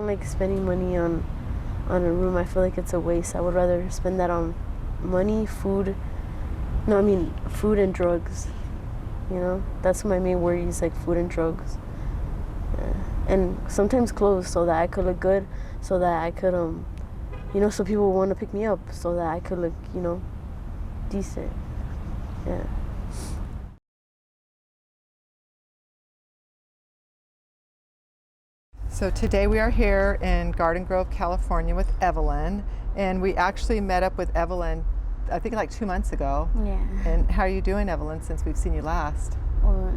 don't like spending money on a room. I feel like it's a waste. I would rather spend that on money, food. No, I mean food and drugs. You know, that's my main worries, like food and drugs. Yeah. And sometimes clothes, so that I could look good, so that I could you know, so people want to pick me up, so that I could look, you know, decent. Yeah. So today we are here in Garden Grove, California with Evelyn, and we actually met up with Evelyn I think like 2 months ago. Yeah. And how are you doing, Evelyn, since we've seen you last? Well,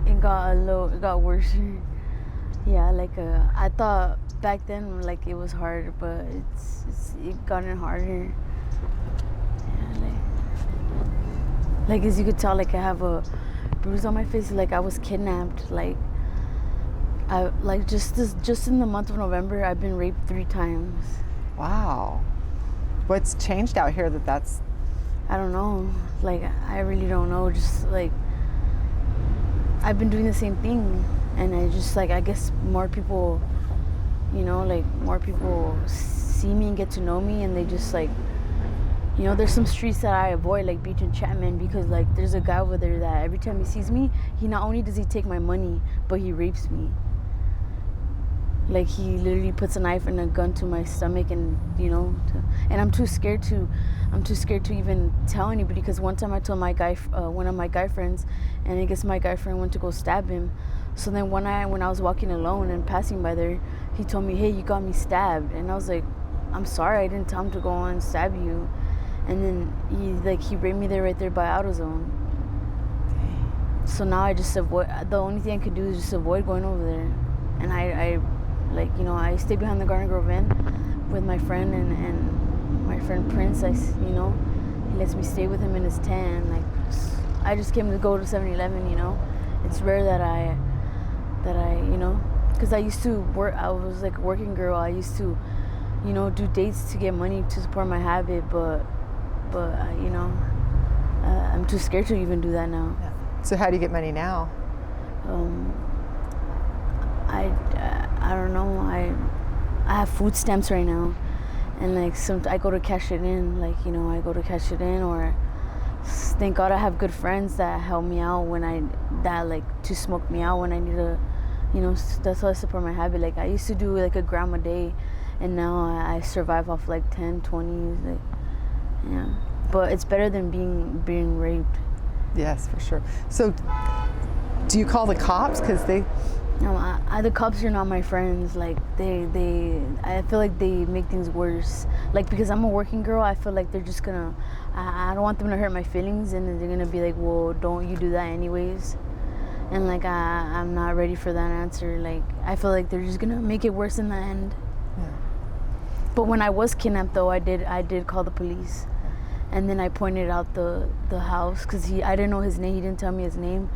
it got worse. Yeah, like I thought back then like it was hard, but it gotten harder. Yeah, like as you could tell, like I have a bruise on my face, like I was kidnapped. Like I like just in the month of November, I've been raped 3 times. Wow. What's changed out here that's... I don't know. Like, I really don't know. Just like, I've been doing the same thing. And I just like, I guess more people, you know, like more people see me and get to know me. And they just like, you know, there's some streets that I avoid, like Beach and Chapman, because like there's a guy over there that every time he sees me, he not only does he take my money, but he rapes me. Like he literally puts a knife and a gun to my stomach, and you know, and I'm too scared to even tell anybody. Because one time I told one of my guy friends, and I guess my guy friend went to go stab him. So then when I was walking alone and passing by there, he told me, "Hey, you got me stabbed," and I was like, "I'm sorry, I didn't tell him to go on and stab you." And then he raped me right there by AutoZone. So now I just avoid. The only thing I could do is just avoid going over there, and I like, you know, I stay behind the Garden Grove Inn with my friend and my friend Prince. You know, he lets me stay with him in his tent. Like, I just came to go to 7-Eleven. You know, it's rare that I you know, because I used to work. I was like a working girl. I used to, you know, do dates to get money to support my habit. But you know, I'm too scared to even do that now. Yeah. So how do you get money now? I don't know. I have food stamps right now, and like I go to cash it in. Like, you know, I go to cash it in, or thank God I have good friends that help me out to smoke me out when I need to, you know. That's how I support my habit. Like I used to do like a gram a day, and now I survive off like 10, 20. Like, yeah, but it's better than being raped. Yes, for sure. So do you call the cops? Because they... No, the cops are not my friends. Like I feel like they make things worse. Like, because I'm a working girl, I feel like they're just gonna, I don't want them to hurt my feelings, and then they're gonna be like, well, don't you do that anyways? And like, I'm not ready for that answer. Like, I feel like they're just gonna make it worse in the end. Yeah. But when I was kidnapped though, I did call the police. And then I pointed out the house, because I didn't know his name. He didn't tell me his name.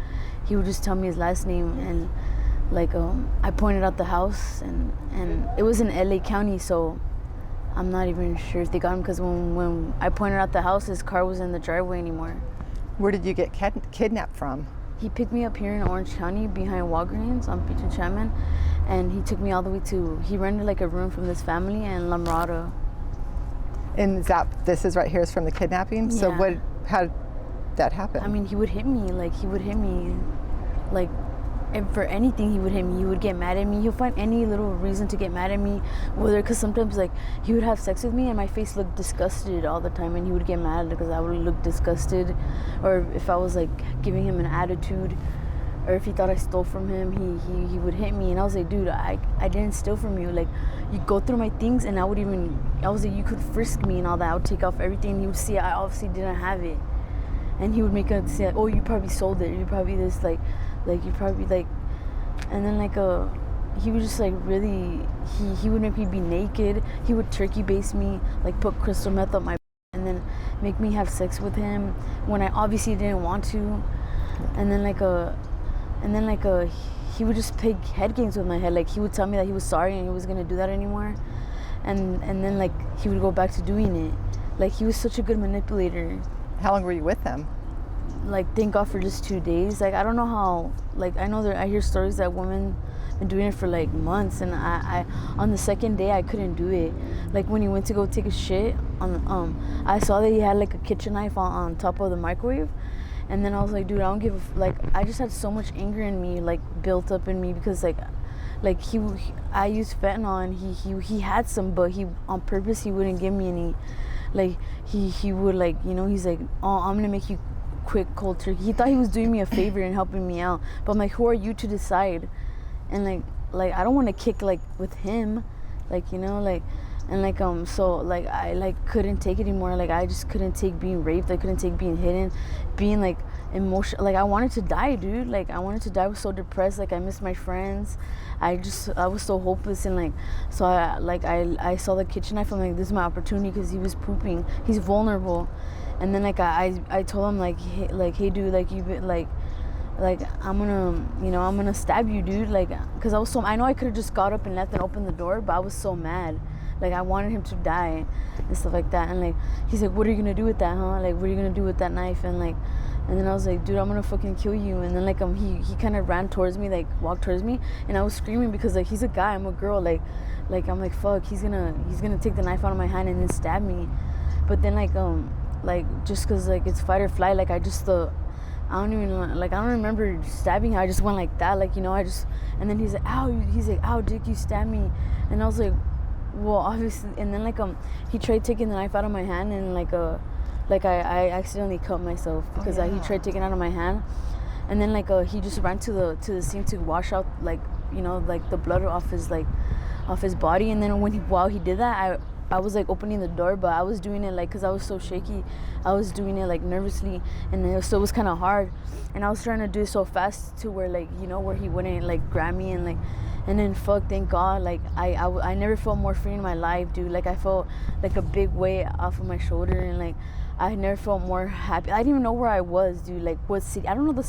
He would just tell me his last name. And like, I pointed out the house, and it was in LA County, so I'm not even sure if they got him, because when I pointed out the house, his car wasn't in the driveway anymore. Where did you get kidnapped from? He picked me up here in Orange County behind Walgreens on Beach and Chapman, and he took me all the way he rented like a room from this family in La Mirada. And this is right here is from the kidnapping? Yeah. So how did that happen? I mean, he would hit me, and for anything he would hit me. He would get mad at me. He'll find any little reason to get mad at me, whether, because sometimes like he would have sex with me and my face looked disgusted all the time, and he would get mad because I would look disgusted, or if I was like giving him an attitude, or if he thought I stole from him, he would hit me. And I was like, dude, I didn't steal from you. Like, you go through my things, and I was like, you could frisk me and all that. I would take off everything, and he would see I obviously didn't have it, and he would make us say, oh, you probably sold it, you probably this, like you probably like, and then like he would just like really, he would make me be naked. He would turkey baste me, like put crystal meth up my, and then make me have sex with him when I obviously didn't want to. And then he would just play head games with my head. Like, he would tell me that he was sorry and he was gonna do that anymore, and then like he would go back to doing it. Like, he was such a good manipulator. How long were you with them? Like, thank God for just 2 days. Like, I don't know how, like, I know I hear stories that women been doing it for like months, and I on the second day I couldn't do it. Like when he went to go take a shit on I saw that he had like a kitchen knife on top of the microwave, and then I was like, dude, I don't give a like I just had so much anger in me, like built up in me, because like he I used fentanyl, and he had some, but he on purpose he wouldn't give me any. Like he would, like, you know, he's like, oh, I'm gonna make you quick cold turkey. He thought he was doing me a favor and helping me out, but I'm like, who are you to decide? And like I don't want to kick like with him, like, you know, like, and like so like I like couldn't take it anymore. Like I just couldn't take being raped. I couldn't take being hidden, being like emotional. Like I wanted to die, dude. Like I wanted to die. I was so depressed. Like I missed my friends. I was so hopeless, and like so I saw the kitchen knife. I'm like, this is my opportunity, because he was pooping. He's vulnerable. And then like I told him like, hey dude, like you been like I'm gonna stab you, dude. Like, because I know I could have just got up and left and opened the door, but I was so mad. Like I wanted him to die and stuff like that. And like he's like, what are you gonna do with that, huh? Like, what are you gonna do with that knife? And then I was like, dude, I'm gonna fucking kill you. And then like he kind of ran towards me, like walked towards me, and I was screaming because like he's a guy, I'm a girl. Like I'm like, fuck, he's gonna take the knife out of my hand and then stab me. But then like just because like it's fight or flight, like I don't remember stabbing him. I just went like that, like, you know, and then he's like, ow, dick, you stabbed me. And I was like, well, obviously. And then like he tried taking the knife out of my hand, and I accidentally cut myself because he tried taking it out of my hand. And then like he just ran to the sink to wash out, like, you know, like the blood off his body. And then while he did that, I was like opening the door, but I was doing it like, because I was so shaky, I was doing it like nervously, and it was kind of hard, and I was trying to do it so fast to where, like, you know, where he wouldn't like grab me, and then fuck, thank God, like I never felt more free in my life, dude. Like I felt like a big weight off of my shoulder, and like I never felt more happy. I didn't even know where I was, dude. Like what city? I don't know the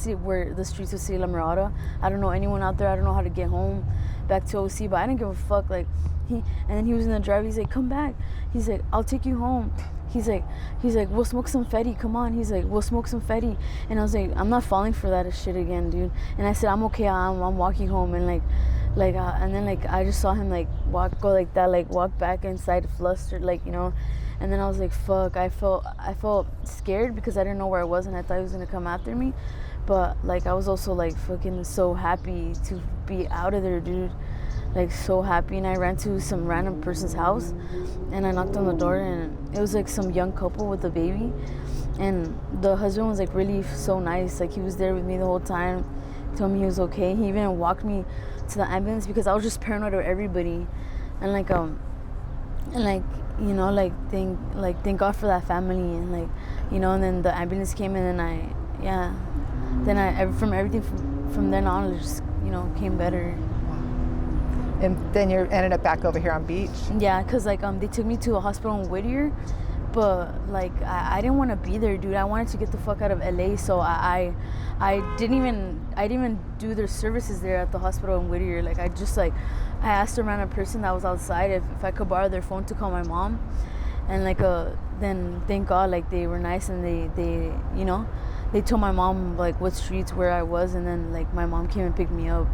streets of City La Mirada. I don't know anyone out there. I don't know how to get home back to OC, but I didn't give a fuck. Like and then he was in the drive. He's like, come back. He's like, I'll take you home. He's like, we'll smoke some fetty. Come on. He's like, we'll smoke some fetty. And I was like, I'm not falling for that shit again, dude. And I said, I'm okay. I'm walking home. And and then like I just saw him like go like that, like walk back inside, flustered, like, you know. And then I was like, fuck. I felt scared because I didn't know where I was, and I thought he was gonna come after me. But like I was also like fucking so happy to be out of there, dude. Like so happy. And I ran to some random person's house, and I knocked on the door, and it was like some young couple with a baby, and the husband was like really so nice. Like he was there with me the whole time, told me he was okay. He even walked me to the ambulance because I was just paranoid of everybody. And you know, like thank God for that family. And like, you know, and then the ambulance came, and then from then on, it just, you know, came better. And then you ended up back over here on Beach? Yeah, because like they took me to a hospital in Whittier, but like I didn't want to be there, dude. I wanted to get the fuck out of LA, so I didn't even do their services there at the hospital in Whittier. Like I asked a random person that was outside if I could borrow their phone to call my mom, and like then thank God, like they were nice, and they you know, they told my mom like what streets where I was, and then like my mom came and picked me up.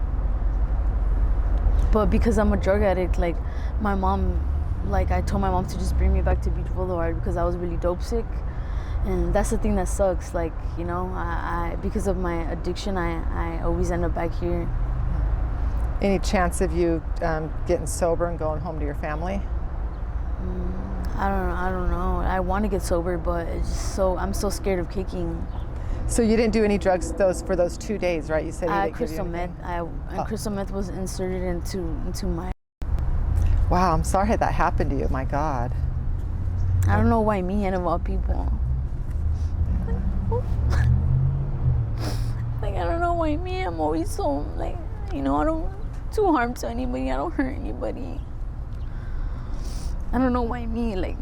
But because I'm a drug addict, like my mom, like I told my mom to just bring me back to Beach Boulevard because I was really dope sick. And that's the thing that sucks. Like, you know, I because of my addiction, I always end up back here. Any chance of you getting sober and going home to your family? I don't know. I want to get sober, but it's just I'm so scared of kicking. So you didn't do any drugs for those 2 days, right? You said you didn't crystal meth. Crystal meth was inserted into my. Wow, I'm sorry that happened to you. My God. I don't know why me and of all people. Like I don't know why me. I'm always so like, you know, I don't do harm to anybody. I don't hurt anybody. I don't know why me. Like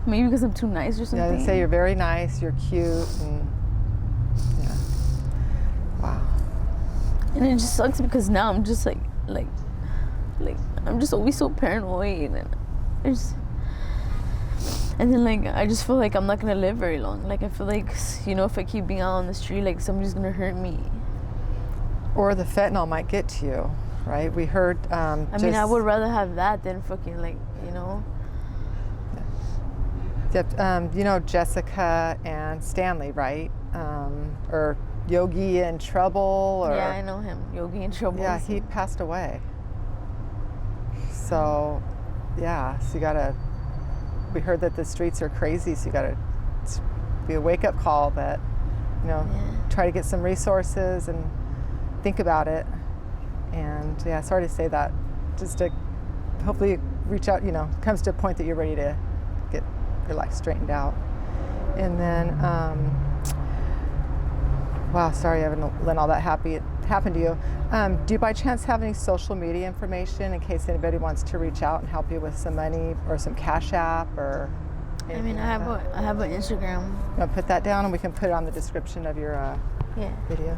maybe because I'm too nice or something. Yeah, they say you're very nice. You're cute and. Yeah. Wow. And it just sucks because now I'm just like I'm just always so paranoid, and then like I just feel like I'm not gonna live very long. Like I feel like, you know, if I keep being out on the street, like somebody's gonna hurt me. Or the fentanyl might get to you. right? We heard. I mean, I would rather have that than fucking like, you know. You know Jessica and Stanley, right? Or Yogi in Trouble. Or, Yeah, I know him. Yogi in Trouble. Yeah, he passed away. So, yeah, so you gotta. We heard that the streets are crazy, so you gotta be a wake-up call that, you know, try to get some resources and think about it. And yeah, sorry to say that. Just to hopefully reach out, you know, comes to a point that you're ready to get your life straightened out. And then, wow, sorry, I haven't let all that happen to you. Do you by chance have any social media information in case anybody wants to reach out and help you with some money or some Cash App or? I mean, I have an Instagram. You want to put that down and we can put it on the description of your video.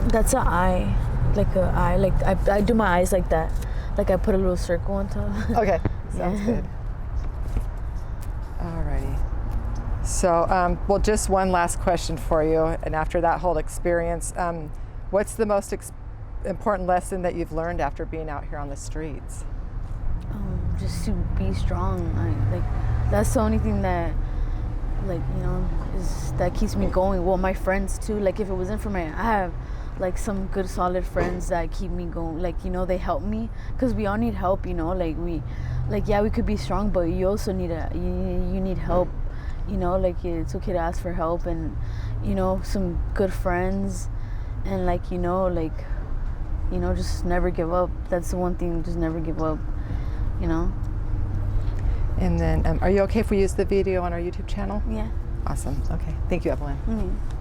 That's an eye, like a eye. Like I do my eyes like that. Like I put a little circle on top. Okay, sounds good. Alrighty. So, well, just one last question for you. And after that whole experience, what's the most important lesson that you've learned after being out here on the streets? Just to be strong. Like that's the only thing that, like, you know, that keeps me going. Well, my friends too. Like if it wasn't for I have like some good solid friends that keep me going. Like, you know, they help me because we all need help. You know, we could be strong, but you also need you need help. You know, like it's okay to ask for help, and you know, some good friends, and like you know, just never give up. That's the one thing. Just never give up. You know. And then, are you okay if we use the video on our YouTube channel? Yeah. Awesome. Okay. Thank you, Evelyn. Mm-hmm.